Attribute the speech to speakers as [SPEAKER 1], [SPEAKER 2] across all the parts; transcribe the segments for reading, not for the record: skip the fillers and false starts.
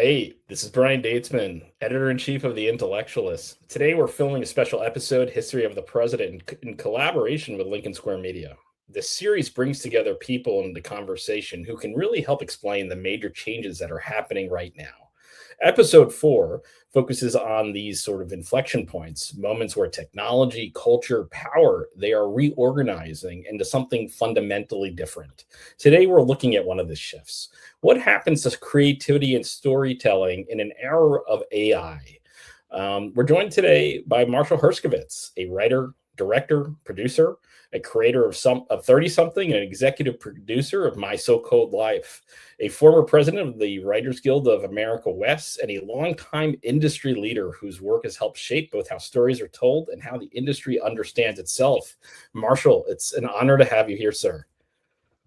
[SPEAKER 1] Hey, this is Brian Daitzman, editor-in-chief of The Intellectualist. Today we're filming a special episode, History of the President, in collaboration with Lincoln Square Media. This series brings together people in the conversation who can really help explain the major changes that are happening right now. Episode 4 focuses on these sort of inflection points, moments where technology, culture, power, they are reorganizing into something fundamentally different. Today we're looking at one of the shifts. What happens to creativity and storytelling in an era of AI? We're joined today by Marshall Herskovitz, a writer, director, producer, a creator of 30-something, an executive producer of My So-Called Life, a former president of the Writers Guild of America West, and a longtime industry leader whose work has helped shape both how stories are told and how the industry understands itself. Marshall, it's an honor to have you here, sir.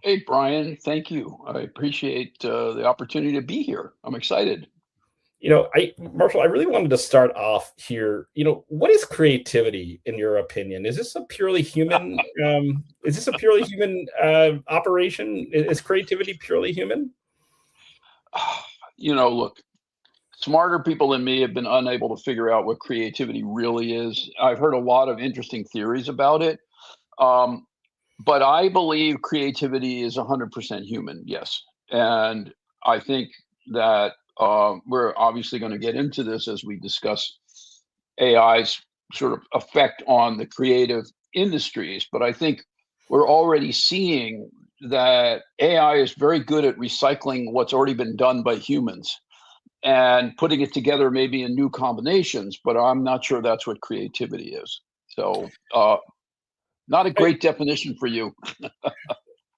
[SPEAKER 2] Hey, Brian, thank you. I appreciate the opportunity to be here. I'm excited.
[SPEAKER 1] Marshall, I really wanted to start off here. What is creativity in your opinion? Is this a purely human? Operation? Is creativity purely human?
[SPEAKER 2] Look, smarter people than me have been unable to figure out what creativity really is. I've heard a lot of interesting theories about it. But I believe creativity is 100% human, yes. And I think that we're obviously going to get into this as we discuss AI's sort of effect on the creative industries. But I think we're already seeing that AI is very good at recycling what's already been done by humans and putting it together maybe in new combinations, but I'm not sure that's what creativity is. So not a great definition for you.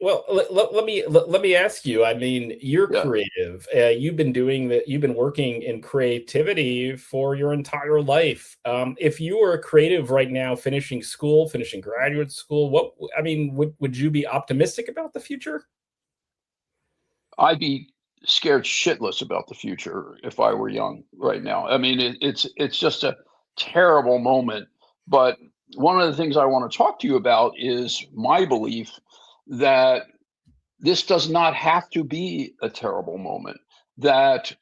[SPEAKER 1] Well, let me ask you. I mean, you're
[SPEAKER 2] Yeah.
[SPEAKER 1] creative. You've been working in creativity for your entire life. If you were a creative right now, finishing graduate school, would you be optimistic about the future?
[SPEAKER 2] I'd be scared shitless about the future if I were young right now. I mean, it's just a terrible moment. But one of the things I want to talk to you about is my belief that this does not have to be a terrible moment. That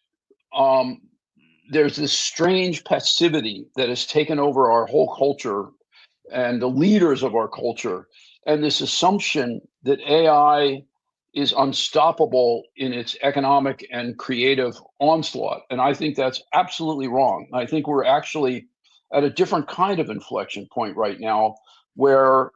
[SPEAKER 2] um, there's this strange passivity that has taken over our whole culture and the leaders of our culture, and this assumption that AI is unstoppable in its economic and creative onslaught. And I think that's absolutely wrong. I think we're actually at a different kind of inflection point right now where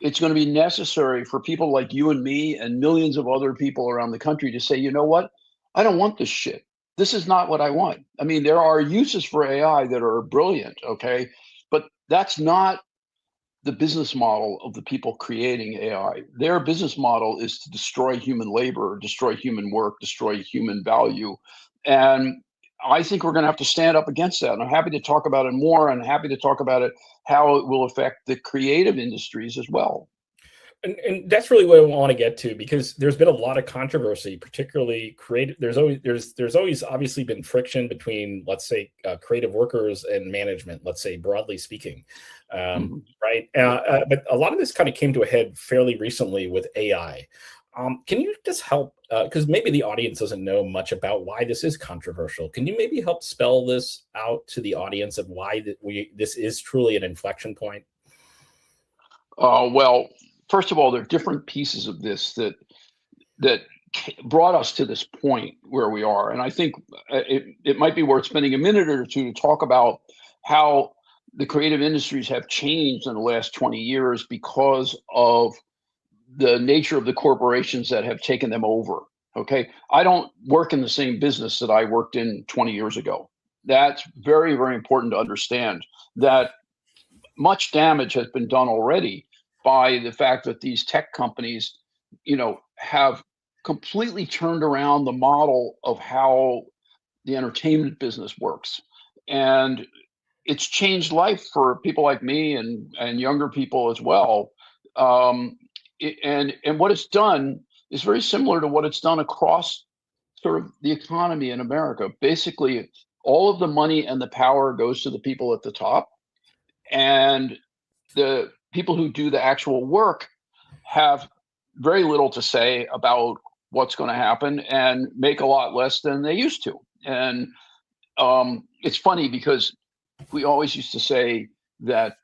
[SPEAKER 2] it's going to be necessary for people like you and me and millions of other people around the country to say, you know what? I don't want this shit. This is not what I want. I mean, there are uses for AI that are brilliant, okay? But that's not the business model of the people creating AI. Their business model is to destroy human labor, destroy human work, destroy human value. And I think we're going to have to stand up against that. And I'm happy to talk about it more, and happy to talk about it, how it will affect the creative industries as well.
[SPEAKER 1] And that's really what I want to get to, because there's been a lot of controversy, particularly creative. There's always obviously been friction between, let's say, creative workers and management, let's say, broadly speaking, right? But a lot of this kind of came to a head fairly recently with AI. Can you just help, because maybe the audience doesn't know much about why this is controversial. Can you maybe help spell this out to the audience of why this is truly an inflection point?
[SPEAKER 2] Well, first of all, there are different pieces of this that brought us to this point where we are. And I think it might be worth spending a minute or two to talk about how the creative industries have changed in the last 20 years because of the nature of the corporations that have taken them over. Okay. I don't work in the same business that I worked in 20 years ago. That's very, very important to understand that much damage has been done already by the fact that these tech companies, have completely turned around the model of how the entertainment business works. And it's changed life for people like me and younger people as well. And what it's done is very similar to what it's done across sort of the economy in America. Basically, all of the money and the power goes to the people at the top, and the people who do the actual work have very little to say about what's going to happen and make a lot less than they used to. And it's funny because we always used to say that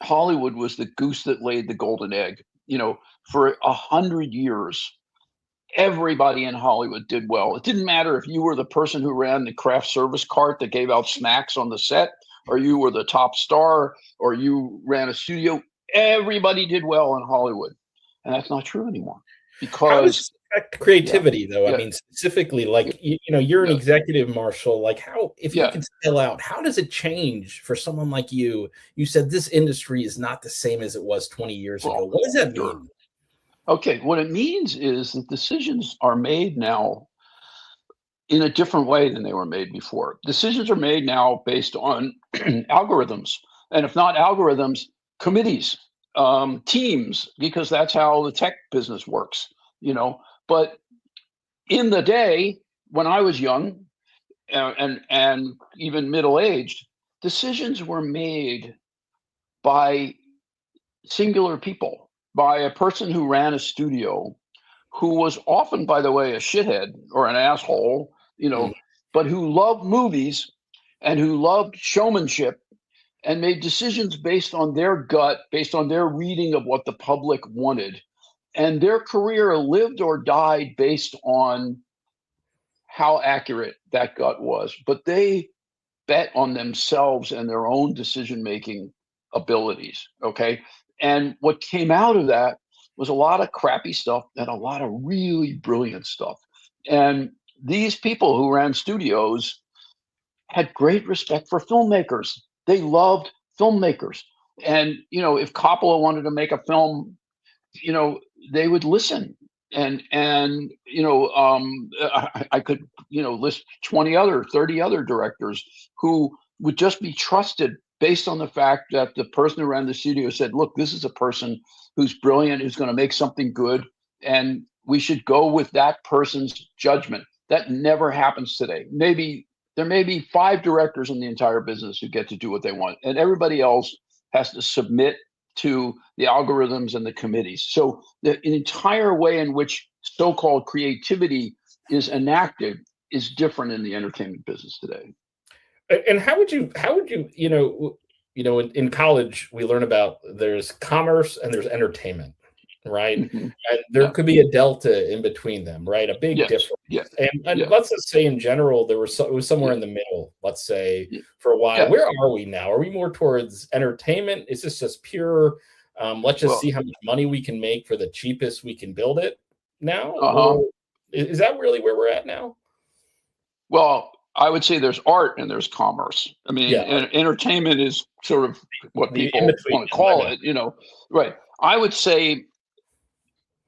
[SPEAKER 2] Hollywood was the goose that laid the golden egg. For 100 years, everybody in Hollywood did well. It didn't matter if you were the person who ran the craft service cart that gave out snacks on the set, or you were the top star, or you ran a studio. Everybody did well in Hollywood. And that's not true anymore. Because
[SPEAKER 1] how does this affect creativity, though?
[SPEAKER 2] yeah,
[SPEAKER 1] I mean, specifically, like, you're an executive, Marshall. Like, how, if you could spell out, how does it change for someone like you? You said this industry is not the same as it was 20 years ago. What does that mean?
[SPEAKER 2] Okay, what it means is that decisions are made now in a different way than they were made before. Decisions are made now based on algorithms, and if not algorithms, committees, teams, because that's how the tech business works. But in the day when I was young and even middle-aged, decisions were made by singular people, by a person who ran a studio, who was often, by the way, a shithead or an asshole, but who loved movies and who loved showmanship and made decisions based on their gut, based on their reading of what the public wanted. And their career lived or died based on how accurate that gut was. But they bet on themselves and their own decision-making abilities, okay? And what came out of that was a lot of crappy stuff and a lot of really brilliant stuff. And these people who ran studios had great respect for filmmakers. They loved filmmakers. And, if Coppola wanted to make a film, they would listen. And I could, list 20 other, 30 other directors who would just be trusted based on the fact that the person who ran the studio said, look, this is a person who's brilliant, who's going to make something good, and we should go with that person's judgment. That never happens today. There may be 5 directors in the entire business who get to do what they want, and everybody else has to submit to the algorithms and the committees. So the entire way in which so-called creativity is enacted is different in the entertainment business today.
[SPEAKER 1] And how would you, in college, we learn about there's commerce and there's entertainment, right?
[SPEAKER 2] Mm-hmm.
[SPEAKER 1] And there could be a delta in between them, right? A big difference.
[SPEAKER 2] Yes.
[SPEAKER 1] And let's just say in general, it was somewhere in the middle, let's say, for a while. Where are we now? Are we more towards entertainment? Is this just pure, let's just see how much money we can make for the cheapest we can build it now? Or is that really where we're at now?
[SPEAKER 2] Well, I would say there's art and there's commerce. I mean, entertainment is sort of what people want to call it, right. I would say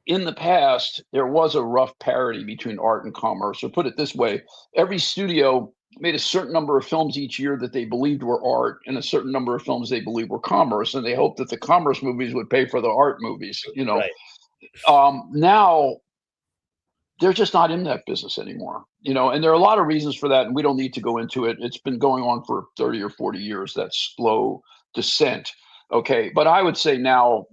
[SPEAKER 2] in the past, there was a rough parity between art and commerce. Or put it this way, every studio made a certain number of films each year that they believed were art and a certain number of films they believed were commerce. And they hoped that the commerce movies would pay for the art movies,
[SPEAKER 1] Right.
[SPEAKER 2] Now, they're just not in that business anymore, and there are a lot of reasons for that, and we don't need to go into it. It's been going on for 30 or 40 years, that slow descent. Okay. But I would say now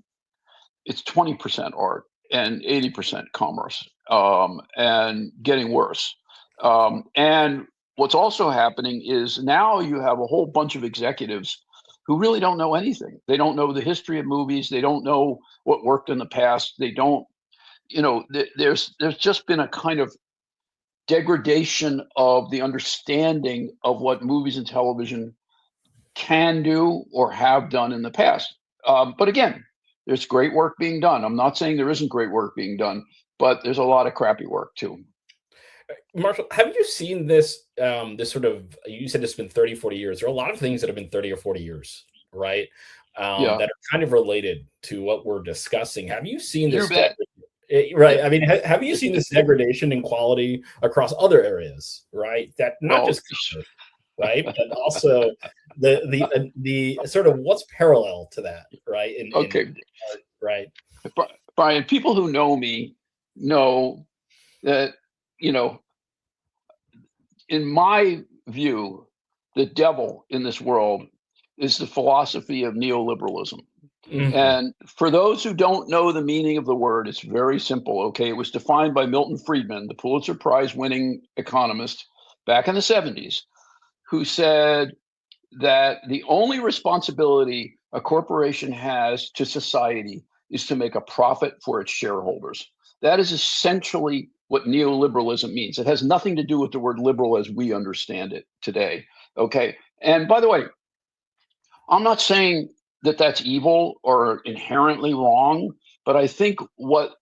[SPEAKER 2] it's 20% art and 80% commerce, and getting worse. And what's also happening is now you have a whole bunch of executives who really don't know anything. They don't know the history of movies. They don't know what worked in the past. They don't, there's just been a kind of degradation of the understanding of what movies and television can do or have done in the past. But again, there's great work being done. I'm not saying there isn't great work being done, but there's a lot of crappy work too.
[SPEAKER 1] Marshall, have you seen this, this sort of, you said it's been 30, 40 years. There are a lot of things that have been 30 or 40 years, right? That are kind of related to what we're discussing. Have you seen this? Right. I mean, have you seen this degradation in quality across other areas, right? That not just color, right, but also the sort of what's parallel to that, right? Right.
[SPEAKER 2] Brian, people who know me know that, in my view, the devil in this world is the philosophy of neoliberalism.
[SPEAKER 1] Mhm.
[SPEAKER 2] And for those who don't know the meaning of the word, it's very simple. Okay. It was defined by Milton Friedman, the Pulitzer Prize winning economist back in the 70s, who said that the only responsibility a corporation has to society is to make a profit for its shareholders. That is essentially what neoliberalism means. It has nothing to do with the word liberal as we understand it today. Okay. And by the way, I'm not saying that that's evil or inherently wrong, but I think what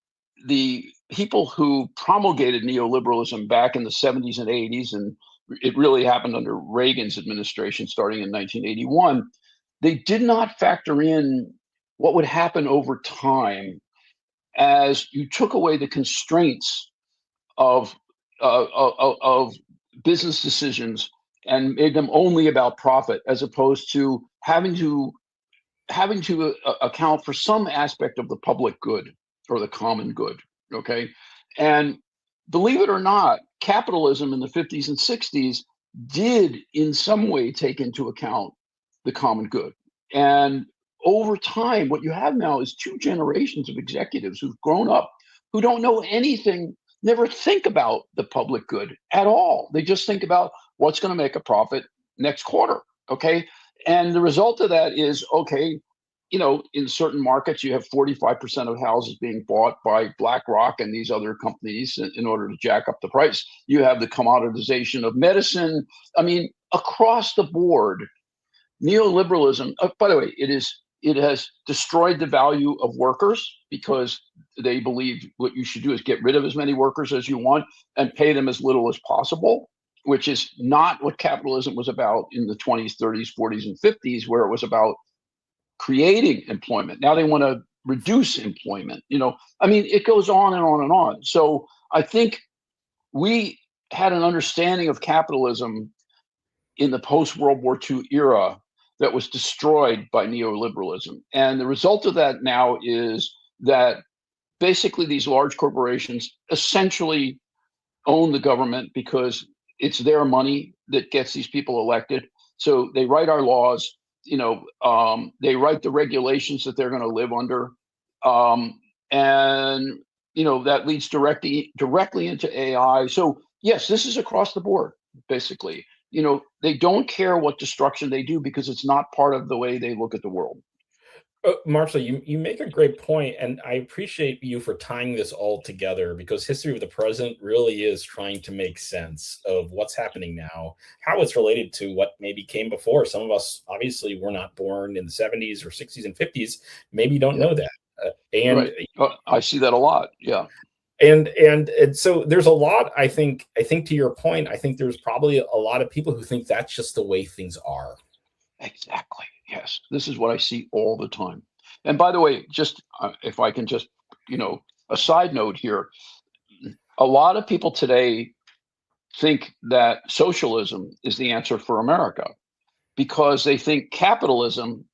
[SPEAKER 2] the people who promulgated neoliberalism back in the 70s and 80s, and it really happened under Reagan's administration starting in 1981, they did not factor in what would happen over time as you took away the constraints of of business decisions and made them only about profit, as opposed to having to account for some aspect of the public good or the common good. Okay, and believe it or not, capitalism in the 50s and 60s did in some way take into account the common good. And over time, what you have now is two generations of executives who've grown up, who don't know anything, never think about the public good at all. They just think about what's going to make a profit next quarter. Okay. And the result of that is, okay, in certain markets, you have 45% of houses being bought by BlackRock and these other companies in order to jack up the price. You have the commoditization of medicine. I mean, across the board, neoliberalism, by the way, it has destroyed the value of workers because they believe what you should do is get rid of as many workers as you want and pay them as little as possible, which is not what capitalism was about in the 20s, 30s, 40s, and 50s, where it was about creating employment. Now they want to reduce employment. I mean, it goes on and on and on. So I think we had an understanding of capitalism in the post World War II era that was destroyed by neoliberalism. And the result of that now is that basically these large corporations essentially own the government because it's their money that gets these people elected. So they write our laws, they write the regulations that they're going to live under. And that leads directly into AI. So yes, this is across the board, basically. They don't care what destruction they do because it's not part of the way they look at the world.
[SPEAKER 1] Marshall, you make a great point, and I appreciate you for tying this all together, because history of the present really is trying to make sense of what's happening now, how it's related to what maybe came before. Some of us obviously were not born in the 70s or 60s and 50s, maybe don't
[SPEAKER 2] Yeah,
[SPEAKER 1] know that. And
[SPEAKER 2] right. I see that a lot. Yeah,
[SPEAKER 1] and so there's a lot. I think to your point, I think there's probably a lot of people who think that's just the way things are.
[SPEAKER 2] exactly. Yes, this is what I see all the time. And by the way, just if I can just, a side note here, a lot of people today think that socialism is the answer for America because they think capitalism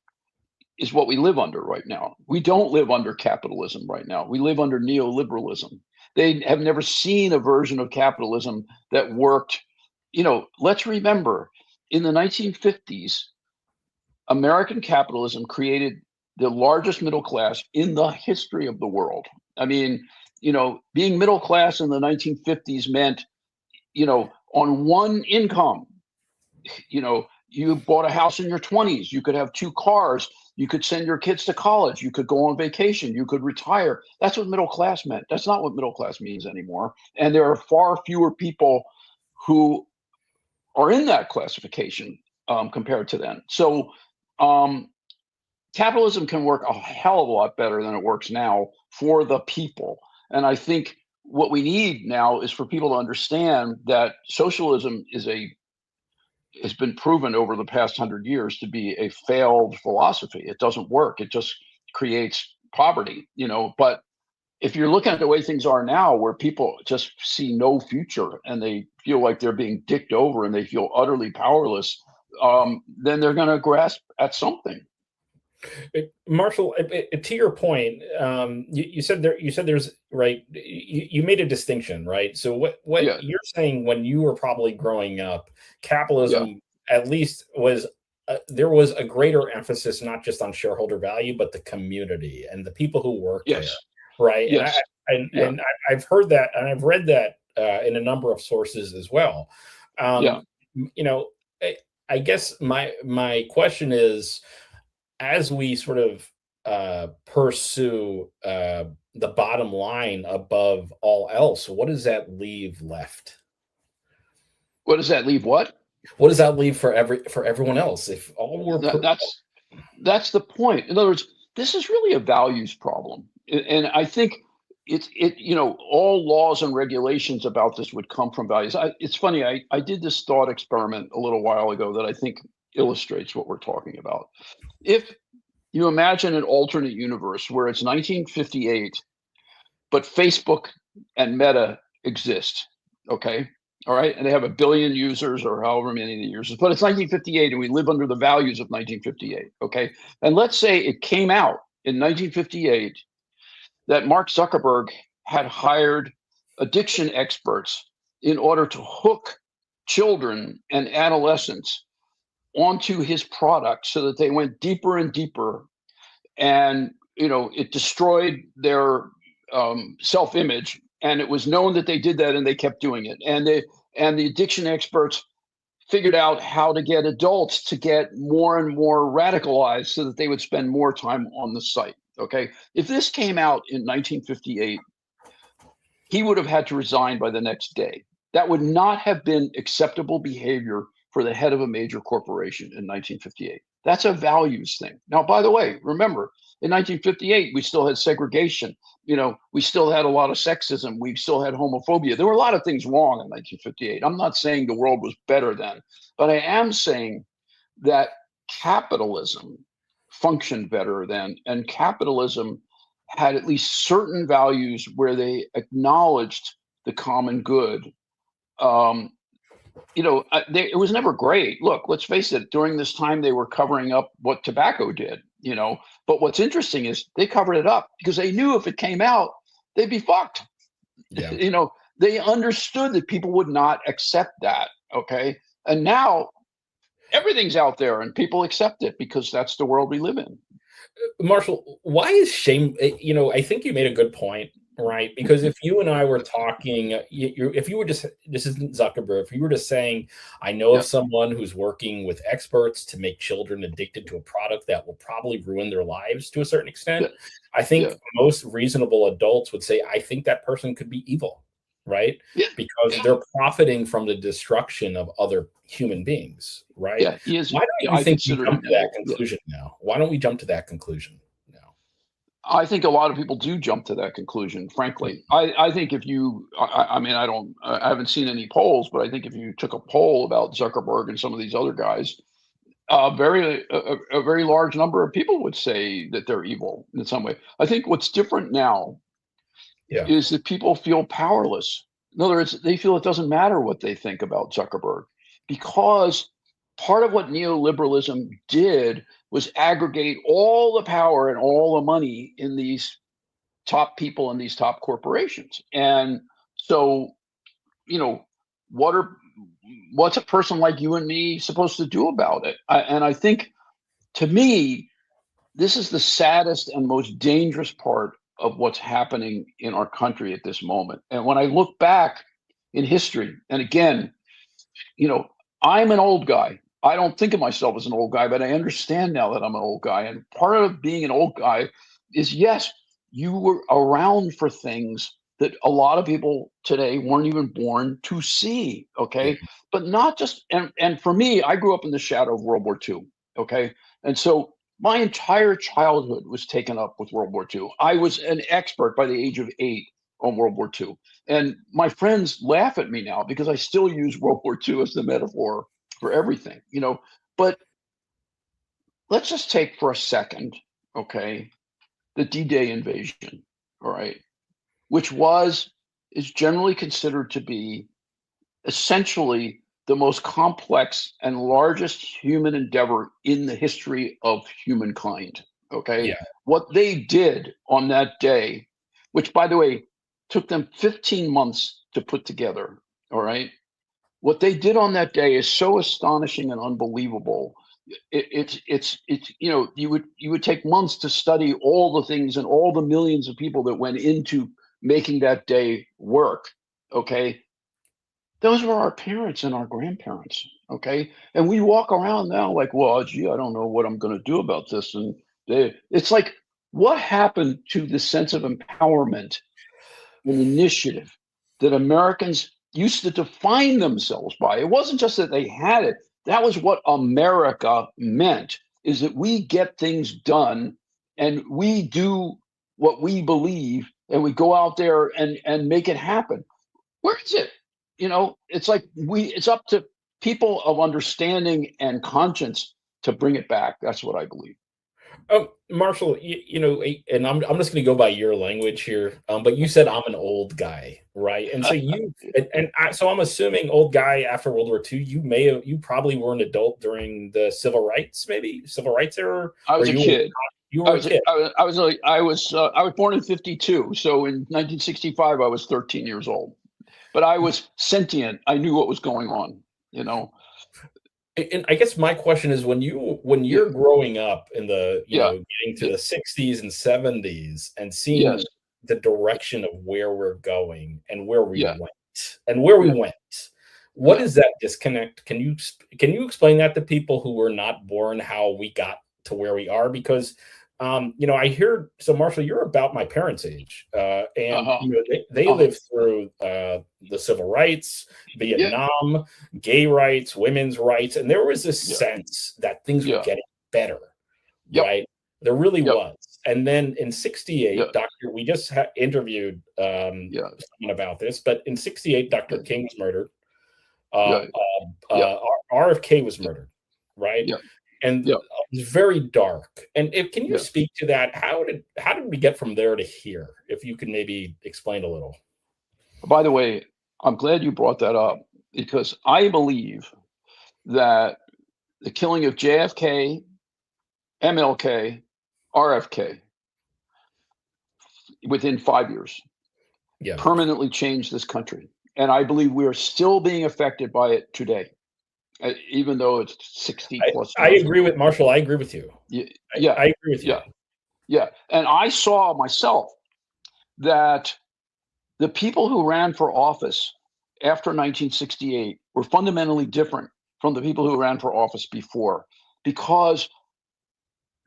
[SPEAKER 2] is what we live under right now. We don't live under capitalism right now. We live under neoliberalism. They have never seen a version of capitalism that worked. Let's remember in the 1950s, American capitalism created the largest middle class in the history of the world. I mean, being middle class in the 1950s meant, on one income, you bought a house in your 20s, you could have two cars, you could send your kids to college, you could go on vacation, you could retire. That's what middle class meant. That's not what middle class means anymore. And there are far fewer people who are in that classification compared to then. So um, capitalism can work a hell of a lot better than it works now for the people. And I think what we need now is for people to understand that socialism has been proven over the past 100 years to be a failed philosophy. It doesn't work. It just creates poverty, But if you're looking at the way things are now, where people just see no future and they feel like they're being dicked over and they feel utterly powerless, then they're going to grasp at something.
[SPEAKER 1] Marshall, to your point, you said there's right. You made a distinction, right? So what
[SPEAKER 2] Yeah,
[SPEAKER 1] you're saying, when you were probably growing up,
[SPEAKER 2] yeah,
[SPEAKER 1] capitalism at least was there was a greater emphasis not just on shareholder value, but the community and the people who work there,
[SPEAKER 2] Yes.
[SPEAKER 1] right?
[SPEAKER 2] Yes.
[SPEAKER 1] And I've heard that, and I've read that in a number of sources as well.
[SPEAKER 2] Yeah.
[SPEAKER 1] You know, I guess my question is, as we sort of pursue the bottom line above all else, what does that leave left?
[SPEAKER 2] What does that leave? What?
[SPEAKER 1] What does that leave for everyone else? If all we're
[SPEAKER 2] That's the point. In other words, this is really a values problem, and I think all laws and regulations about this would come from values. It's funny. I did this thought experiment a little while ago that I think illustrates what we're talking about. If you imagine an alternate universe where it's 1958, but Facebook and Meta exist, okay? All right, and they have 1 billion users or however many the users, but it's 1958 and we live under the values of 1958, okay? And let's say it came out in 1958 that Mark Zuckerberg had hired addiction experts in order to hook children and adolescents onto his product so that they went deeper and deeper, and it destroyed their self-image, and it was known that they did that and they kept doing it, and the addiction experts figured out how to get adults to get more and more radicalized so that they would spend more time on the site. Okay, if this came out in 1958, he would have had to resign by the next day. That would not have been acceptable behavior for the head of a major corporation in 1958. That's a values thing. Now, by the way, remember, in 1958, we still had segregation. We still had a lot of sexism. We still had homophobia. There were a lot of things wrong in 1958. I'm not saying the world was better then, but I am saying that capitalism functioned better then, and capitalism had at least certain values where they acknowledged the common good. It was never great. Look, let's face it, during this time, they were covering up what tobacco did, but what's interesting is they covered it up because they knew if it came out, they'd be fucked.
[SPEAKER 1] Yeah.
[SPEAKER 2] They understood that people would not accept that. Okay. And now everything's out there and people accept it because that's the world we live in.
[SPEAKER 1] Marshall, why is shame? I think you made a good point, right? Because if you and I were talking, if you were just, this isn't Zuckerberg, if you were just saying, I know of someone who's working with experts to make children addicted to a product that will probably ruin their lives to a certain extent, I think most reasonable adults would say, I think that person could be evil, right? Because they're profiting from the destruction of other human beings, right? Why don't you think we jump to that conclusion now? Why don't we jump to that conclusion now?
[SPEAKER 2] I think a lot of people do jump to that conclusion, frankly. I think if you, I haven't seen any polls, but I think if you took a poll about Zuckerberg and some of these other guys, a very large number of people would say that they're evil in some way. I think what's different now is that people feel powerless. In other words, they feel it doesn't matter what they think about Zuckerberg, because part of what neoliberalism did was aggregate all the power and all the money in these top people and these top corporations. And so, what's a person like you and me supposed to do about it? And I think, to me, this is the saddest and most dangerous part of what's happening in our country at this moment. And when I look back in history, and again, I'm an old guy. I don't think of myself as an old guy, but I understand now that I'm an old guy. And part of being an old guy is, yes, you were around for things that a lot of people today weren't even born to see. Okay. But not just, and for me, I grew up in the shadow of World War II. Okay. And so my entire childhood was taken up with World War II. I was an expert by the age of 8 on World War II. And my friends laugh at me now because I still use World War II as the metaphor for everything, But let's just take for a second, okay, the D-Day invasion, all right, which is generally considered to be essentially the most complex and largest human endeavor in the history of humankind. Okay. What they did on that day, which, by the way, took them 15 months to put together. All right. What they did on that day is so astonishing and unbelievable it's you would take months to study all the things and all the millions of people that went into making that day work. Okay, those were our parents and our grandparents. Okay, and we walk around now like, well, gee, I don't know what I'm going to do about this. And it's like, what happened to the sense of empowerment and initiative that Americans used to define themselves by? It wasn't just that they had it. That was what America meant, is that we get things done and we do what we believe and we go out there and make it happen. Where is it? It's like it's up to people of understanding and conscience to bring it back. That's what I believe.
[SPEAKER 1] Marshall, and I'm just going to go by your language here, but you said I'm an old guy, right? And so so I'm assuming old guy after World War II. You probably were an adult during the civil rights era.
[SPEAKER 2] I was a kid.
[SPEAKER 1] You were a kid.
[SPEAKER 2] I was born in 52, so in 1965 I was 13 years old, but I was sentient. I knew what was going on.
[SPEAKER 1] And I guess my question is, when you're growing up in the getting to the 60s and 70s and seeing the direction of where we're going and where we went, what is that disconnect? Can you explain that to people who were not born, how we got to where we are? Because I hear, so Marshall, you're about my parents' age, and they lived through the civil rights, Vietnam, gay rights, women's rights, and there was this sense that things were getting better, right? There really was. And then in '68, we just interviewed someone about this, but in '68, Dr. King was murdered. RFK was murdered, right? And it was very dark. And can you speak to that? How did we get from there to here? If you could maybe explain a little.
[SPEAKER 2] By the way, I'm glad you brought that up, because I believe that the killing of JFK, MLK, RFK within 5 years permanently changed this country. And I believe we are still being affected by it today. Even though it's 60 plus.
[SPEAKER 1] I agree with Marshall. I agree with you. I agree with you.
[SPEAKER 2] And I saw myself that the people who ran for office after 1968 were fundamentally different from the people who ran for office before, because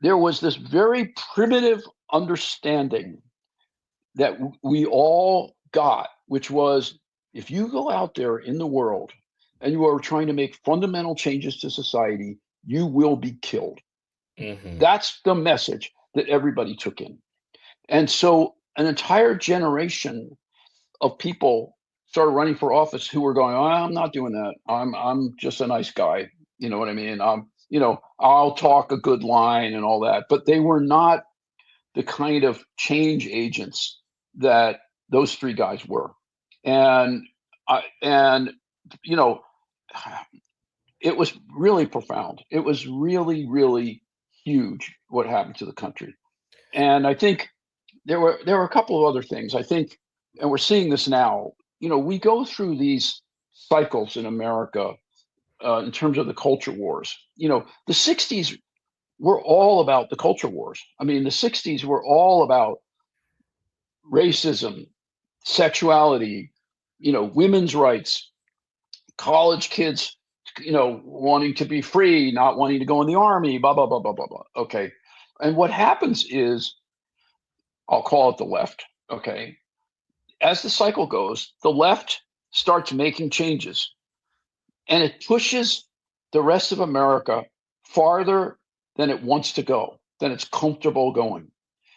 [SPEAKER 2] there was this very primitive understanding that we all got, which was, if you go out there in the world and you are trying to make fundamental changes to society, you will be killed. Mm-hmm. That's the message that everybody took in. And so an entire generation of people started running for office who were going, I'm not doing that. I'm just a nice guy. You know what I mean? I'll talk a good line and all that. But they were not the kind of change agents that those three guys were. And it was really profound. It was really, really huge what happened to the country. And I think there were a couple of other things. I think, and we're seeing this now, we go through these cycles in America in terms of the culture wars. The 60s were all about the culture wars. I mean, the 60s were all about racism, sexuality, women's rights, college kids, wanting to be free, not wanting to go in the army, blah, blah, blah, blah, blah, blah. Okay. And what happens is, I'll call it the left. Okay. As the cycle goes, the left starts making changes, and it pushes the rest of America farther than it wants to go, than it's comfortable going.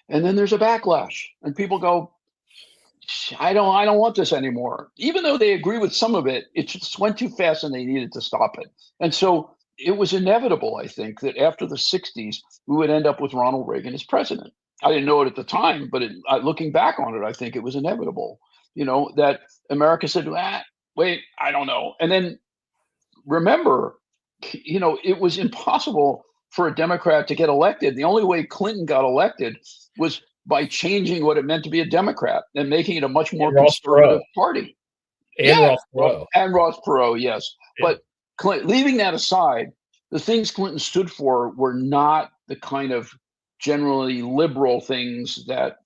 [SPEAKER 2] And then there's a backlash, and people go, I don't want this anymore. Even though they agree with some of it, it just went too fast and they needed to stop it. And so it was inevitable, I think, that after the 60s, we would end up with Ronald Reagan as president. I didn't know it at the time, but looking back on it, I think it was inevitable, that America said, wait, I don't know. And then remember, it was impossible for a Democrat to get elected. The only way Clinton got elected was by changing what it meant to be a Democrat and making it a much more conservative party.
[SPEAKER 1] And Ross Perot.
[SPEAKER 2] And Ross Perot, yes. Yeah. But leaving that aside, the things Clinton stood for were not the kind of generally liberal things that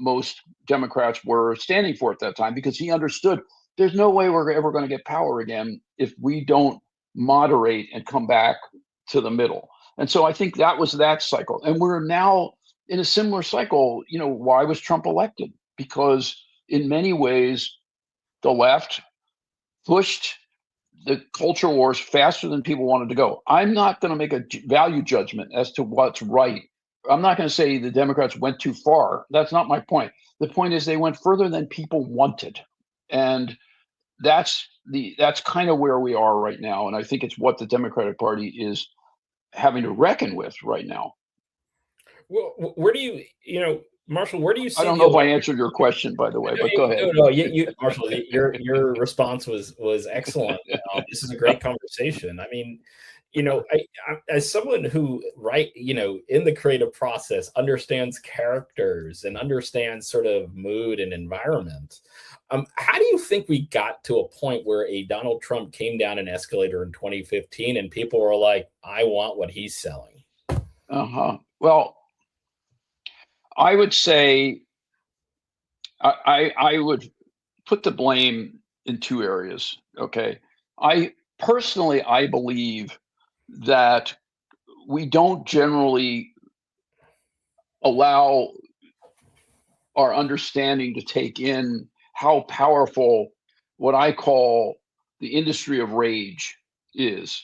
[SPEAKER 2] most Democrats were standing for at that time, because he understood there's no way we're ever going to get power again if we don't moderate and come back to the middle. And so I think that was that cycle. And we're now in a similar cycle. Why was Trump elected? Because in many ways, the left pushed the culture wars faster than people wanted to go. I'm not going to make a value judgment as to what's right. I'm not going to say the Democrats went too far. That's not my point. The point is they went further than people wanted. And that's kind of where we are right now. And I think it's what the Democratic Party is having to reckon with right now.
[SPEAKER 1] Well, where do Marshall, where do you see?
[SPEAKER 2] I don't know if I answered your question, by the way, but go ahead.
[SPEAKER 1] No, Marshall, your response was excellent. This is a great conversation. I mean, I as someone who, in the creative process understands characters and understands sort of mood and environment, how do you think we got to a point where a Donald Trump came down an escalator in 2015 and people were like, I want what he's selling?
[SPEAKER 2] Well, I would say I would put the blame in two areas. Okay. I believe that we don't generally allow our understanding to take in how powerful what I call the industry of rage is.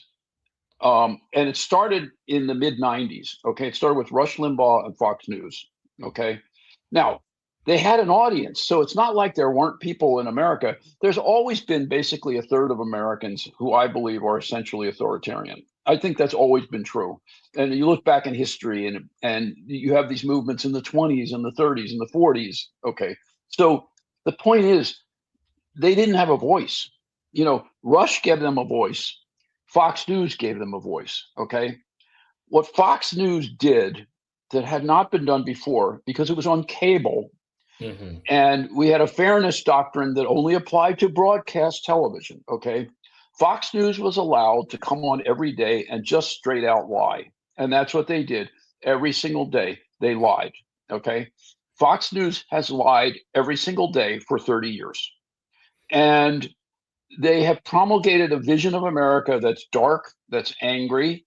[SPEAKER 2] And it started in the mid 90s. Okay. It started with Rush Limbaugh and Fox News. Okay. Now, they had an audience. So it's not like there weren't people in America. There's always been basically a third of Americans who I believe are essentially authoritarian. I think that's always been true. And you look back in history and you have these movements in the 20s and the 30s and the 40s. Okay. So the point is, they didn't have a voice. Rush gave them a voice. Fox News gave them a voice. Okay. What Fox News did that had not been done before, because it was on cable, and we had a fairness doctrine that only applied to broadcast television. Okay. Fox News was allowed to come on every day and just straight out lie. And that's what they did every single day. They lied. Okay. Fox News has lied every single day for 30 years. And they have promulgated a vision of America that's dark, that's angry,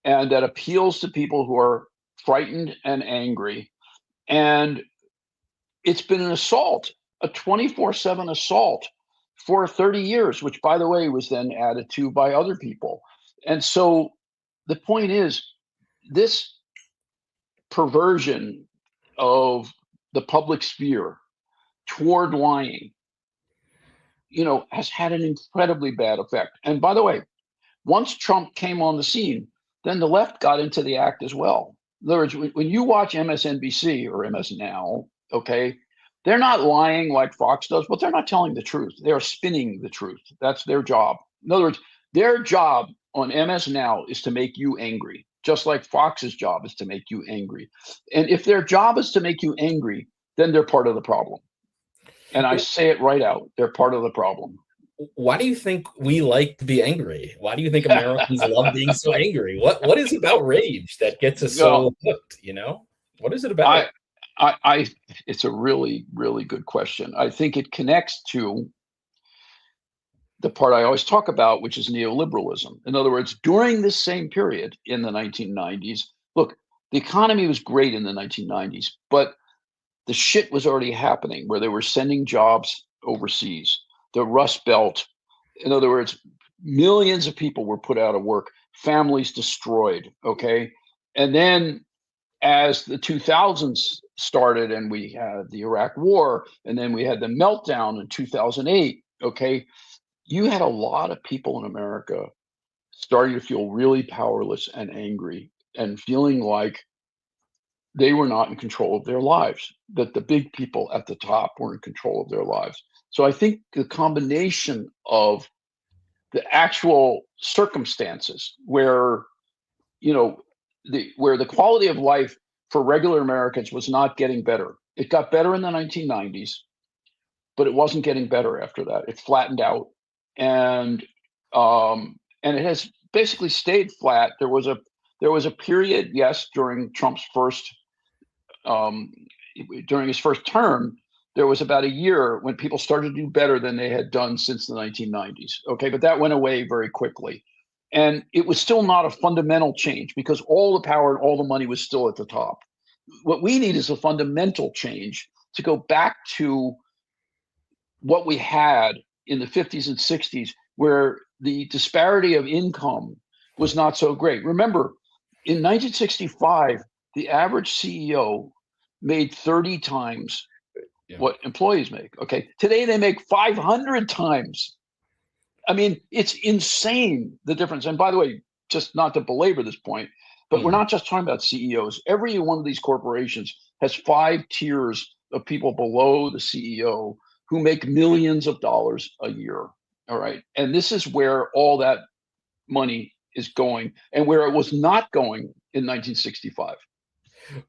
[SPEAKER 2] and that appeals to people who are frightened and angry. And it's been an assault, a 24/7 assault for 30 years, which, by the way, was then added to by other people. And so the point is, this perversion of the public sphere toward lying, has had an incredibly bad effect. And by the way, once Trump came on the scene, then the left got into the act as well. In other words, when you watch MSNBC or MS Now, okay, they're not lying like Fox does, but they're not telling the truth. They're spinning the truth. That's their job. In other words, their job on MS Now is to make you angry, just like Fox's job is to make you angry. And if their job is to make you angry, then they're part of the problem. And I say it right out. They're part of the problem.
[SPEAKER 1] Why do you think we like to be angry? Why do you think Americans love being so angry? What is it about rage that gets us so hooked? What is it about?
[SPEAKER 2] It's a really, really good question. I think it connects to the part I always talk about, which is neoliberalism. In other words, during this same period in the 1990s, look, the economy was great in the 1990s, but the shit was already happening where they were sending jobs overseas. The Rust Belt, in other words, millions of people were put out of work, families destroyed. Okay. And then as the 2000s started and we had the Iraq War, and then we had the meltdown in 2008, okay, you had a lot of people in America starting to feel really powerless and angry and feeling like they were not in control of their lives, that the big people at the top were in control of their lives. So I think the combination of the actual circumstances where, where the quality of life for regular Americans was not getting better. It got better in the 1990s, but it wasn't getting better after that. It flattened out, and it has basically stayed flat. There was a period, yes, during his first term, there was about a year when people started to do better than they had done since the 1990s. Okay, but that went away very quickly. And it was still not a fundamental change because all the power and all the money was still at the top. What we need is a fundamental change to go back to what we had in the 50s and 60s, where the disparity of income was not so great. Remember, in 1965, the average CEO made 30 times what employees make. Okay, today they make 500 times. I mean, it's insane, the difference. And by the way, just not to belabor this point, but we're not just talking about CEOs. Every one of these corporations has 5 tiers of people below the CEO who make millions of dollars a year. All right. And this is where all that money is going and where it was not going in 1965.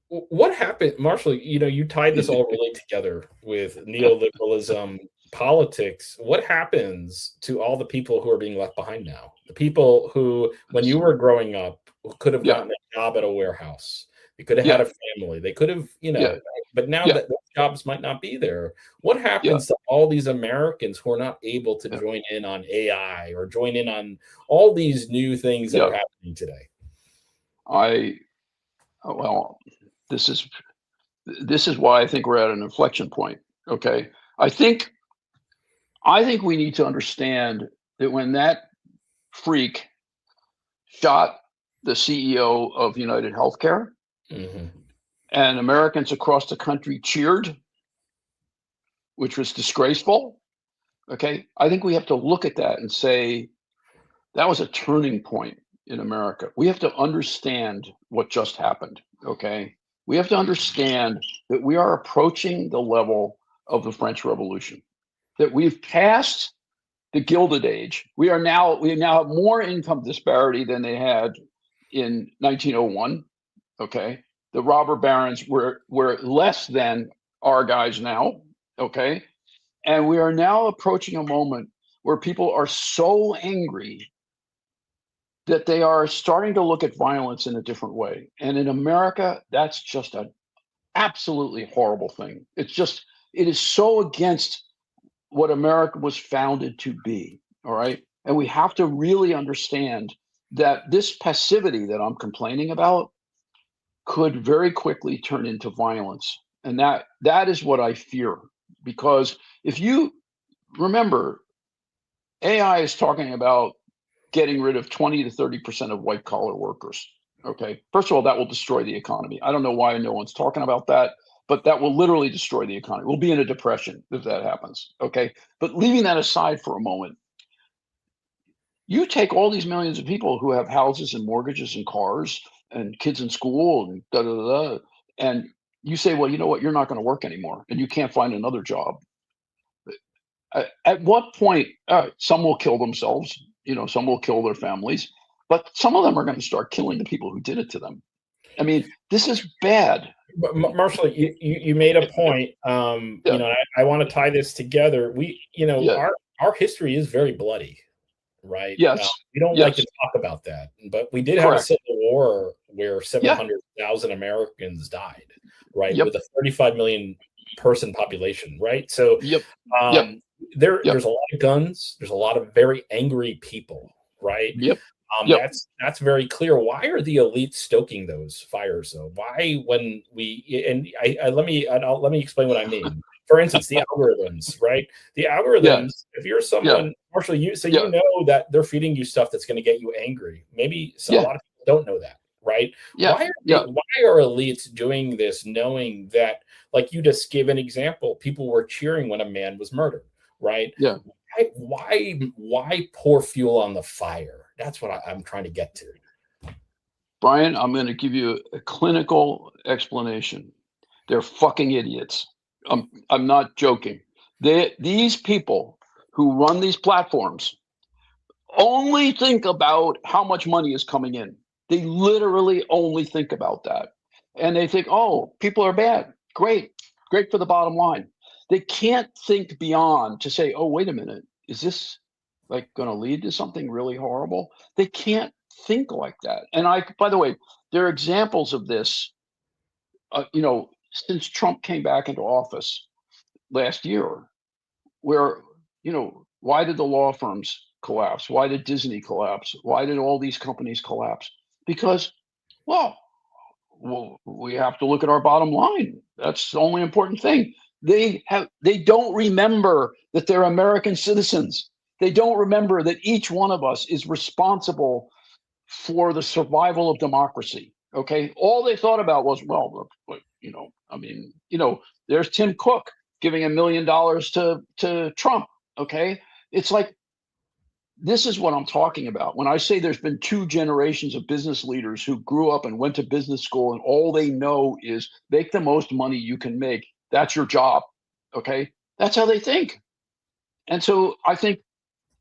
[SPEAKER 1] What happened, Marshall? You tied this all really together with neoliberalism, politics. What happens to all the people who are being left behind now? The people who, when you were growing up, could have gotten a job at a warehouse. They could have had a family. They could have, but now that those jobs might not be there. What happens to all these Americans who are not able to join in on AI or join in on all these new things that are happening today?
[SPEAKER 2] Well, this is why I think we're at an inflection point. Okay, I think we need to understand that when that freak shot the CEO of United Healthcare, and Americans across the country cheered, which was disgraceful. Okay, I think we have to look at that and say that was a turning point in America. We have to understand what just happened. Okay, we have to understand that we are approaching the level of the French Revolution, that we've passed the Gilded Age. We now have more income disparity than they had in 1901. Okay, the robber barons were less than our guys now. Okay, and we are now approaching a moment where people are so angry that they are starting to look at violence in a different way. And in America, that's just an absolutely horrible thing. It is so against what America was founded to be. All right. And we have to really understand that this passivity that I'm complaining about could very quickly turn into violence. And that is what I fear. Because if you remember, AI is talking about getting rid of 20 to 30% of white collar workers. Okay. First of all, that will destroy the economy. I don't know why no one's talking about that, but that will literally destroy the economy. We'll be in a depression if that happens. Okay. But leaving that aside for a moment, you take all these millions of people who have houses and mortgages and cars and kids in school and da da da, and you say, well, you know what? You're not going to work anymore, and you can't find another job. At what point, some will kill themselves, some will kill their families, but some of them are going to start killing the people who did it to them. I mean, this is bad.
[SPEAKER 1] But Marshall, you made a point. I want to tie this together. Our history is very bloody, right?
[SPEAKER 2] Yes.
[SPEAKER 1] We don't like to talk about that, but we did have a civil war where 700,000 Americans died, right? With a 35 million person population, right? So there's a lot of guns. There's a lot of very angry people, right? That's very clear. Why are the elites stoking those fires, though? Why, when let me explain what I mean. For instance, the algorithms, right? The algorithms. If you're someone, Marshall, you know that they're feeding you stuff that's going to get you angry. Maybe a lot of people don't know that, right? Why are elites doing this, knowing that, like you just gave an example, people were cheering when a man was murdered, right? Why pour fuel on the fire? That's what I'm trying to get to.
[SPEAKER 2] Brian, I'm going to give you a clinical explanation. They're fucking idiots. I'm not joking. These people who run these platforms only think about how much money is coming in. They literally only think about that. And they think, oh, people are bad. Great for the bottom line. They can't think beyond to say, oh, wait a minute. Is this like going to lead to something really horrible. They can't think like that. And by the way, there are examples of this, since Trump came back into office last year, where, why did the law firms collapse? Why did Disney collapse? Why did all these companies collapse? Because, well, we have to look at our bottom line. That's the only important thing. They don't remember that they're American citizens. They don't remember that each one of us is responsible for the survival of democracy. Okay, all they thought about was, well, there's Tim Cook giving $1 million to Trump. Okay, it's like, this is what I'm talking about when I say there's been 2 generations of business leaders who grew up and went to business school, and all they know is make the most money you can make. That's your job. Okay, that's how they think. And so I think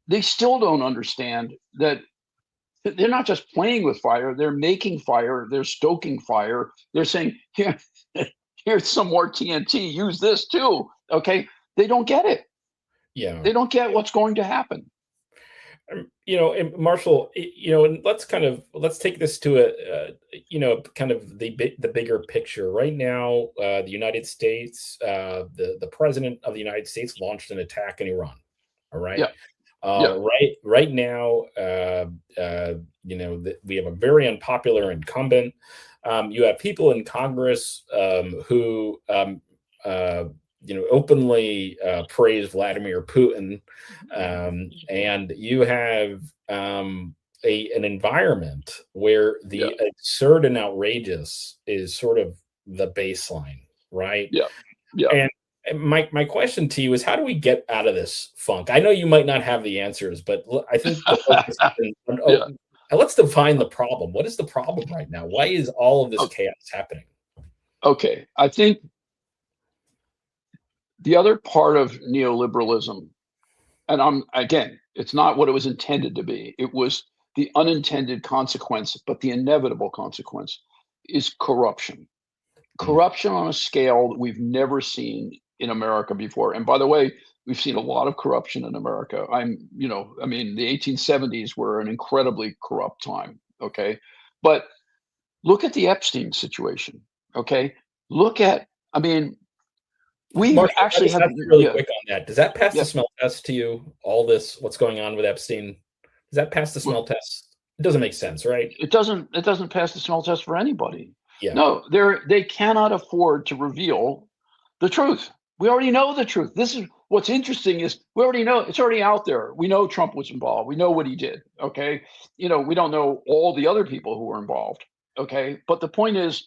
[SPEAKER 2] they still don't understand that they're not just playing with fire, they're making fire, they're stoking fire. They're saying, here, here's some more TNT, use this too. Okay, they don't get it.
[SPEAKER 1] Yeah,
[SPEAKER 2] they don't get what's going to happen.
[SPEAKER 1] And Marshall, and let's take this to kind of the bigger picture. Right now, the United States, the president of the United States launched an attack in Iran. All right.
[SPEAKER 2] Yeah. Yeah.
[SPEAKER 1] Right now, we have a very unpopular incumbent. You have people in Congress who openly praise Vladimir Putin, and you have an environment where the absurd and outrageous is sort of the baseline, right?
[SPEAKER 2] Yeah. Yeah.
[SPEAKER 1] And my question to you is, how do we get out of this funk? I know you might not have the answers, but I think the focus has been, let's define the problem. What is the problem right now? Why is all of this chaos happening?
[SPEAKER 2] Okay, I think the other part of neoliberalism, and again, it's not what it was intended to be. It was the unintended consequence, but the inevitable consequence is corruption. Corruption on a scale that we've never seen in America before. And by the way, we've seen a lot of corruption in America. The 1870s were an incredibly corrupt time. Okay. But look at the Epstein situation. Okay. We
[SPEAKER 1] Marshall,
[SPEAKER 2] actually have
[SPEAKER 1] really quick on that. Does that pass the smell test to you? All this, what's going on with Epstein, does that pass the smell test? It doesn't make sense, right?
[SPEAKER 2] It doesn't pass the smell test for anybody.
[SPEAKER 1] Yeah.
[SPEAKER 2] No, they cannot afford to reveal the truth. We already know the truth. This is what's interesting, is we already know, it's already out there. We know Trump was involved. We know what he did. Okay. We don't know all the other people who were involved. Okay. But the point is,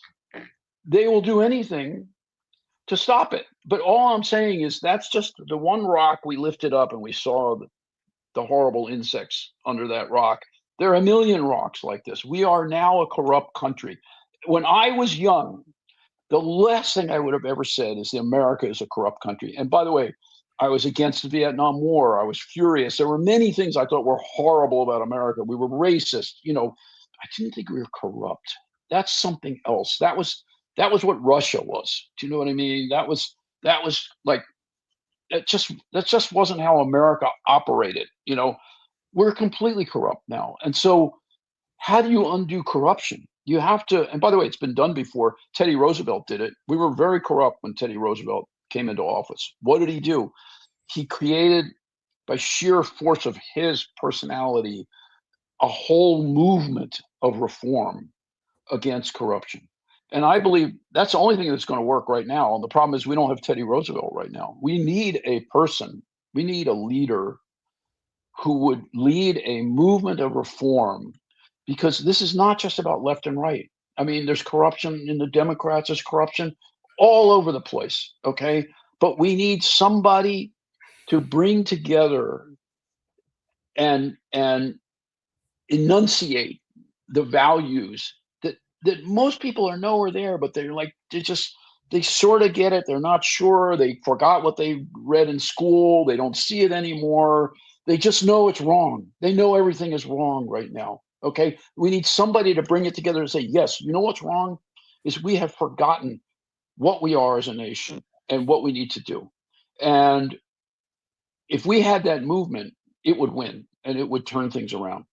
[SPEAKER 2] they will do anything to stop it. But all I'm saying is, that's just the one rock we lifted up and we saw the horrible insects under that rock. There are a million rocks like this. We are now a corrupt country. When I was young, the last thing I would have ever said is that America is a corrupt country. And by the way, I was against the Vietnam War. I was furious. There were many things I thought were horrible about America. We were racist. I didn't think we were corrupt. That's something else. That was what Russia was. Do you know what I mean? That was like, that just wasn't how America operated. We're completely corrupt now. And so how do you undo corruption? You have to, and by the way, it's been done before. Teddy Roosevelt did it. We were very corrupt when Teddy Roosevelt came into office. What did he do? He created, by sheer force of his personality, a whole movement of reform against corruption. And I believe that's the only thing that's going to work right now. And the problem is, we don't have Teddy Roosevelt right now. We need a person, we need a leader who would lead a movement of reform, because this is not just about left and right. There's corruption in the Democrats, there's corruption all over the place. Okay. But we need somebody to bring together and enunciate the values that most people are nowhere there, but they sort of get it. They're not sure. They forgot what they read in school. They don't see it anymore. They just know it's wrong. They know everything is wrong right now. Okay. We need somebody to bring it together and say, yes, you know what's wrong is we have forgotten what we are as a nation and what we need to do. And if we had that movement, it would win and it would turn things around.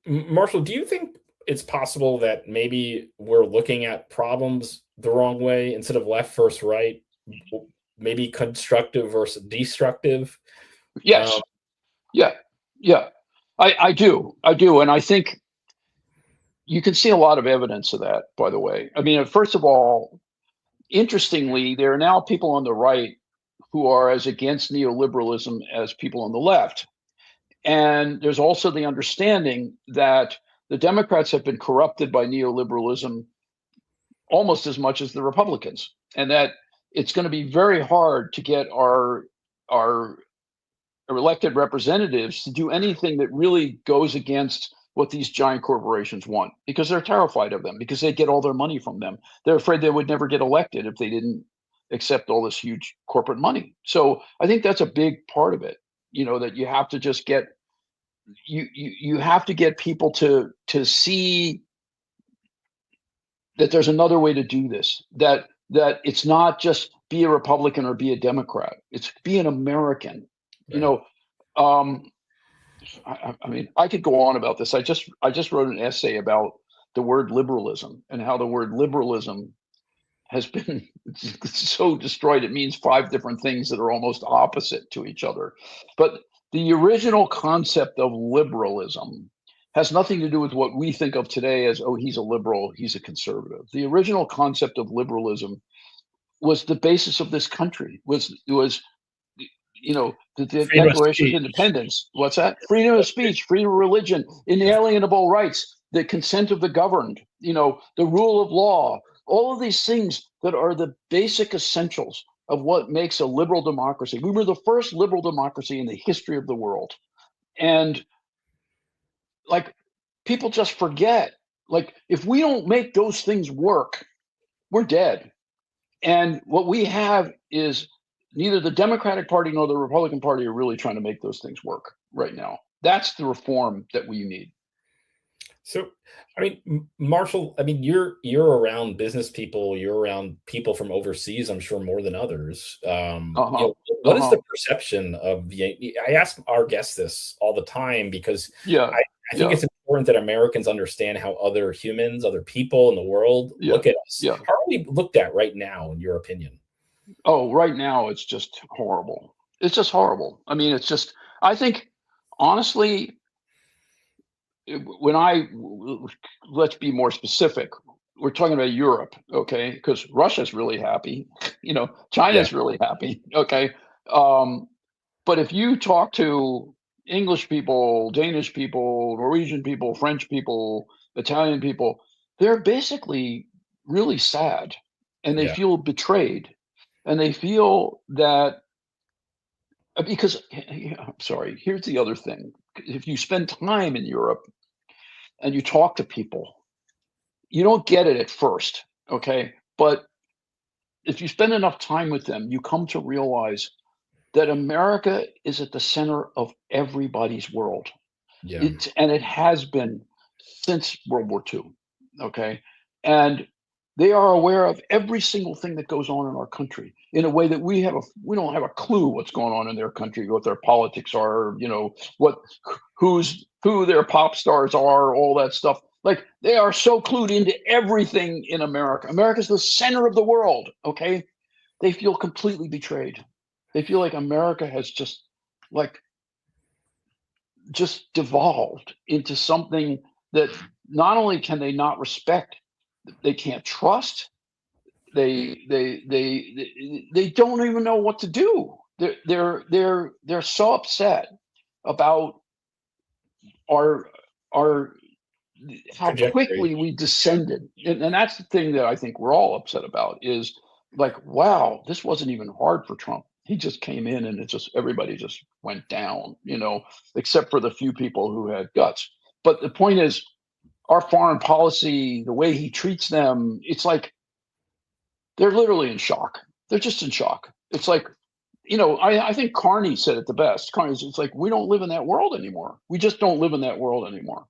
[SPEAKER 1] Marshall, do you think it's possible that maybe we're looking at problems the wrong way instead of left versus right, maybe constructive versus destructive?
[SPEAKER 2] Yes. Yeah. Yeah. I do. And I think you can see a lot of evidence of that, by the way. I mean, first of all, interestingly, there are now people on the right who are as against neoliberalism as people on the left. And there's also the understanding that the Democrats have been corrupted by neoliberalism almost as much as the Republicans, and that it's going to be very hard to get our elected representatives to do anything that really goes against what these giant corporations want, because they're terrified of them, because they get all their money from them. They're afraid they would never get elected if they didn't accept all this huge corporate money. So I think that's a big part of it, that you have to just get you have to get people to see that there's another way to do this, that it's not just be a Republican or be a Democrat, it's be an American.
[SPEAKER 1] Right.
[SPEAKER 2] I mean, I could go on about this. I just wrote an essay about the word liberalism and how the word liberalism has been so destroyed. It means 5 different things that are almost opposite to each other. But the original concept of liberalism has nothing to do with what we think of today as, oh, he's a liberal, he's a conservative. The original concept of liberalism was the basis of this country, was the Declaration of Independence. What's that? Freedom of speech, freedom of religion, inalienable rights, the consent of the governed, the rule of law, all of these things that are the basic essentials of what makes a liberal democracy. We were the first liberal democracy in the history of the world. And like, people just forget, like, if we don't make those things work, we're dead. And what we have is neither the Democratic Party nor the Republican Party are really trying to make those things work right now. That's the reform that we need.
[SPEAKER 1] So, I mean, Marshall, I mean, you're around business people, you're around people from overseas, I'm sure more than others. What is the perception of the? I ask our guests this all the time because I think it's important that Americans understand how other humans, other people in the world look at us. How are we looked at right now, in your opinion?
[SPEAKER 2] Oh, right now it's just horrible. It's just horrible. I mean, I think, honestly, let's be more specific. We're talking about Europe, okay? Because Russia's really happy, China's really happy, okay? But if you talk to English people, Danish people, Norwegian people, French people, Italian people, they're basically really sad, and they feel betrayed, and they feel that, because, I'm sorry, here's the other thing. If you spend time in Europe and you talk to people, you don't get it at first, okay? But if you spend enough time with them, you come to realize that America is at the center of everybody's world. And it has been since World War II, okay? And they are aware of every single thing that goes on in our country in a way that we don't have a clue what's going on in their country, what their politics are, who their pop stars are, all that stuff. Like, they are so clued into everything in America. America's the center of the world, okay? They feel completely betrayed. They feel like America has just devolved into something that not only can they not respect, they can't trust. They don't even know what to do. They're so upset about how quickly we descended, and that's the thing that I think we're all upset about, is like, wow, this wasn't even hard for Trump. He just came in and everybody just went down, except for the few people who had guts. But the point is, our foreign policy, the way he treats them, it's like they're literally in shock. They're just in shock. It's like, I think Carney said it the best. It's like, we don't live in that world anymore. We just don't live in that world anymore.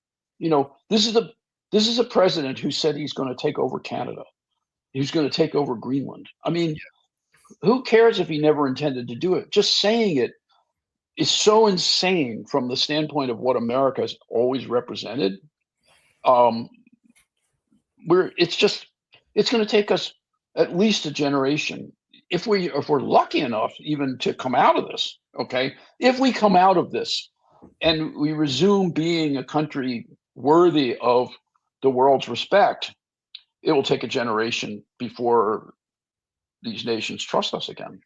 [SPEAKER 2] This is a president who said he's going to take over Canada. He's going to take over Greenland. I mean, who cares if he never intended to do it? Just saying it is so insane from the standpoint of what America has always represented. Um, it's going to take us at least a generation if we're lucky enough even to come out of this. Okay, if we come out of this and we resume being a country worthy of the world's respect, it will take a generation before these nations trust us again.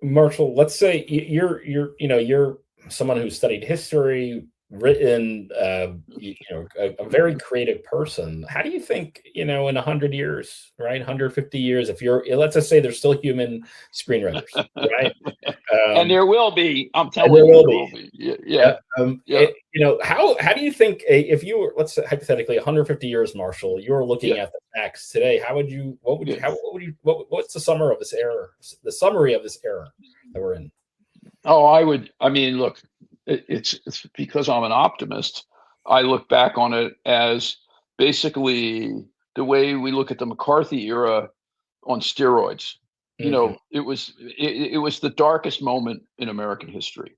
[SPEAKER 1] Marshall, let's say you're someone who studied history, written, a very creative person. How do you think, in 100 years, right, 150 years, if let's just say there's still human screenwriters, right?
[SPEAKER 2] And
[SPEAKER 1] Um,
[SPEAKER 2] there will be. I'm
[SPEAKER 1] and
[SPEAKER 2] telling
[SPEAKER 1] there
[SPEAKER 2] you,
[SPEAKER 1] will
[SPEAKER 2] there
[SPEAKER 1] be.
[SPEAKER 2] will be. Yeah, yeah,
[SPEAKER 1] How do you think, if you were, let's say hypothetically 150 years, Marshall, you're looking
[SPEAKER 2] yeah,
[SPEAKER 1] at the facts today,
[SPEAKER 2] yeah.
[SPEAKER 1] what's the summary of this era, that we're in?
[SPEAKER 2] Oh, I mean, look, it's because I'm an optimist. I look back on it as basically the way we look at the McCarthy era on steroids.
[SPEAKER 1] Hmm.
[SPEAKER 2] It was the darkest moment in American history.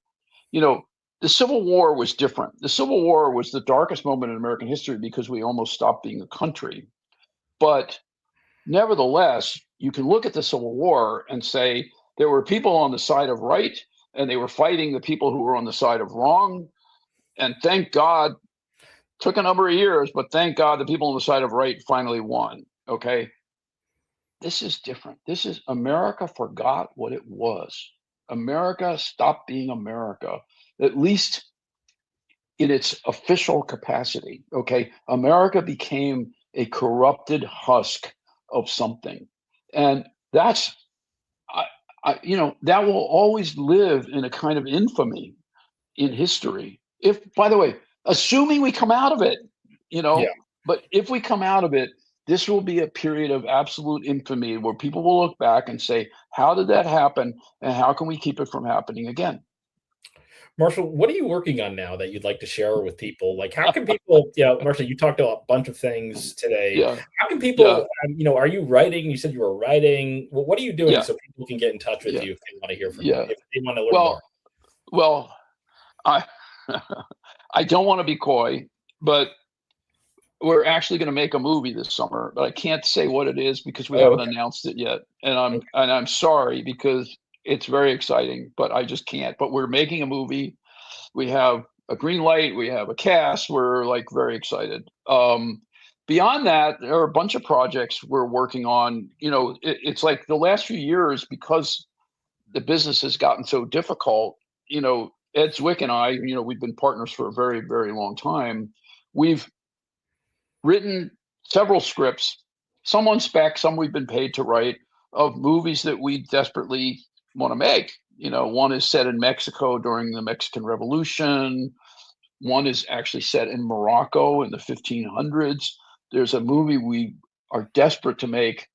[SPEAKER 2] You know, the Civil War was different. The Civil War was the darkest moment in American history because we almost stopped being a country. But nevertheless, you can look at the Civil War and say there were people on the side of right and they were fighting the people who were on the side of wrong. And thank God, took a number of years, but thank God the people on the side of right finally won. Okay. This is different. This is America forgot what it was. America stopped being America, at least in its official capacity. Okay. America became a corrupted husk of something. And that's, that will always live in a kind of infamy in history. If, by the way, assuming we come out of it, you
[SPEAKER 1] Yeah.
[SPEAKER 2] know, but if we come out of it, this will be a period of absolute infamy where people will look back and say, how did that happen? And how can we keep it from happening again?
[SPEAKER 1] Marshall, what are you working on now that you'd like to share with people? Like, how can people, Marshall, you talked about a bunch of things today.
[SPEAKER 2] Yeah,
[SPEAKER 1] How can
[SPEAKER 2] yeah,
[SPEAKER 1] people, are you writing? You said you were writing. Well, what are you doing
[SPEAKER 2] yeah,
[SPEAKER 1] so people can get in touch with
[SPEAKER 2] yeah,
[SPEAKER 1] you if they want to hear from you,
[SPEAKER 2] yeah.
[SPEAKER 1] if they want to learn more?
[SPEAKER 2] Well, well, I I don't want to be coy, but we're actually going to make a movie this summer, but I can't say what it is because we
[SPEAKER 1] Oh,
[SPEAKER 2] haven't
[SPEAKER 1] okay.
[SPEAKER 2] announced it yet. And I'm
[SPEAKER 1] Okay.
[SPEAKER 2] and I'm sorry because it's very exciting, but I just can't. But we're making a movie. We have a green light, we have a cast, we're like very excited. Beyond that, there are a bunch of projects we're working on. It's like the last few years because the business has gotten so difficult. Ed Zwick and I, we've been partners for a very, very long time. We've written several scripts, some on spec, some we've been paid to write, of movies that we desperately want to make. One is set in Mexico during the Mexican Revolution. One is actually set in Morocco in the 1500s. There's a movie we are desperate to make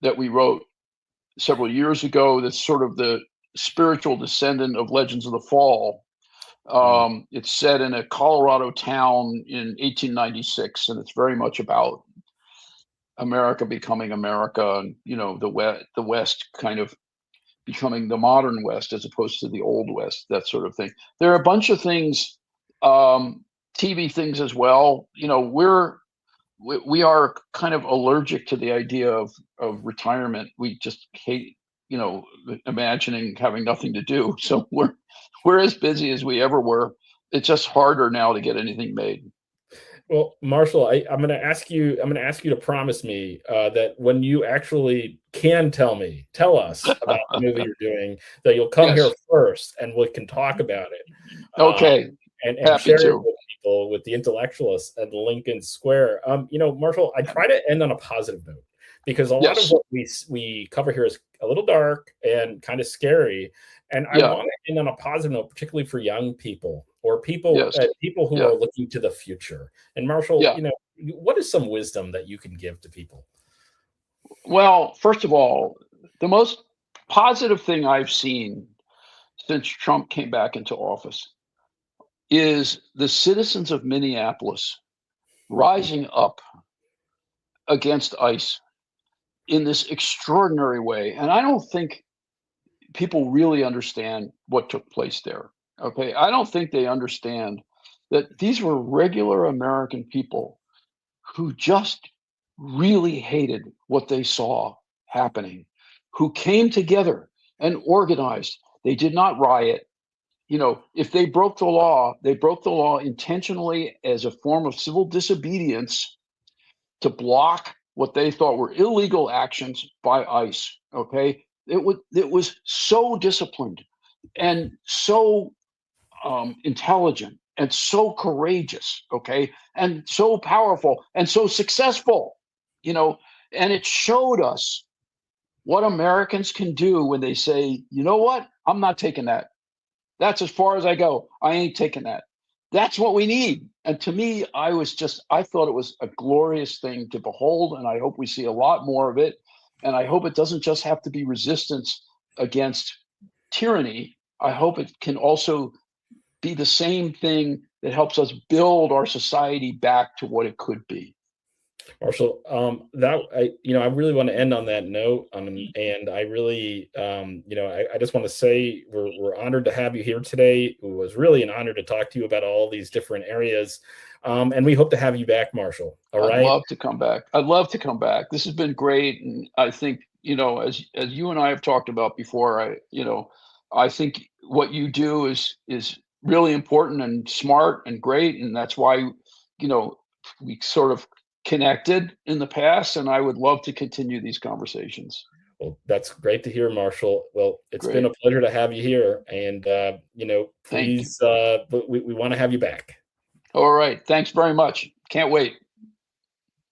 [SPEAKER 2] that we wrote several years ago that's sort of the spiritual descendant of Legends of the Fall.
[SPEAKER 1] Mm.
[SPEAKER 2] It's set in a Colorado town in 1896, and it's very much about America becoming America, and the West kind of becoming the modern West as opposed to the old West, that sort of thing. There are a bunch of things, TV things as well. We are kind of allergic to the idea of retirement. We just hate imagining having nothing to do. So we're as busy as we ever were. It's just harder now to get anything made.
[SPEAKER 1] Well, Marshall, I'm going to ask you. I'm going to ask you to promise me that when you actually can tell us about the movie you're doing, that you'll come here
[SPEAKER 2] Yes.
[SPEAKER 1] first and we can talk about it, uh,
[SPEAKER 2] Okay.
[SPEAKER 1] and
[SPEAKER 2] Happy
[SPEAKER 1] share it
[SPEAKER 2] to.
[SPEAKER 1] with people, with the intellectualists at Lincoln Square. Marshall, I try to end on a positive note because a lot of
[SPEAKER 2] Yes.
[SPEAKER 1] what we cover here is a little dark and kind of scary, and I
[SPEAKER 2] Yeah.
[SPEAKER 1] want to end on a positive note, particularly for young people or
[SPEAKER 2] Yes.
[SPEAKER 1] people who
[SPEAKER 2] Yeah.
[SPEAKER 1] are looking to the future. And Marshall,
[SPEAKER 2] Yeah.
[SPEAKER 1] what is some wisdom that you can give to people?
[SPEAKER 2] Well, first of all, the most positive thing I've seen since Trump came back into office is the citizens of Minneapolis rising up against ICE in this extraordinary way. And I don't think people really understand what took place there. Okay, I don't think they understand that these were regular American people who just really hated what they saw happening, who came together and organized. They did not riot. You know, if they broke the law, they broke the law intentionally as a form of civil disobedience to block what they thought were illegal actions by ICE. Okay, it was so disciplined and so intelligent and so courageous, okay, and so powerful and so successful, you know, and it showed us what Americans can do when they say, you know what, I'm not taking that. That's as far as I go. I ain't taking that. That's what we need. And to me, I thought it was a glorious thing to behold. And I hope we see a lot more of it. And I hope it doesn't just have to be resistance against tyranny. I hope it can also be the same thing that helps us build our society back to what it could be.
[SPEAKER 1] Marshall, I really want to end on that note, and I really, I just want to say we're honored to have you here today. It was really an honor to talk to you about all these different areas, and we hope to have you back, Marshall. All right.
[SPEAKER 2] I'd love to come back. I'd love to come back. This has been great, and I think as you and I have talked about before, I think what you do is really important and smart and great, and that's why we sort of connected in the past, and I would love to continue these conversations.
[SPEAKER 1] Well, that's great to hear, Marshall. Well, it's
[SPEAKER 2] Great.
[SPEAKER 1] been a pleasure to have you here, and
[SPEAKER 2] Thank you.
[SPEAKER 1] please, we want to have you back.
[SPEAKER 2] All right. Thanks very much. Can't wait.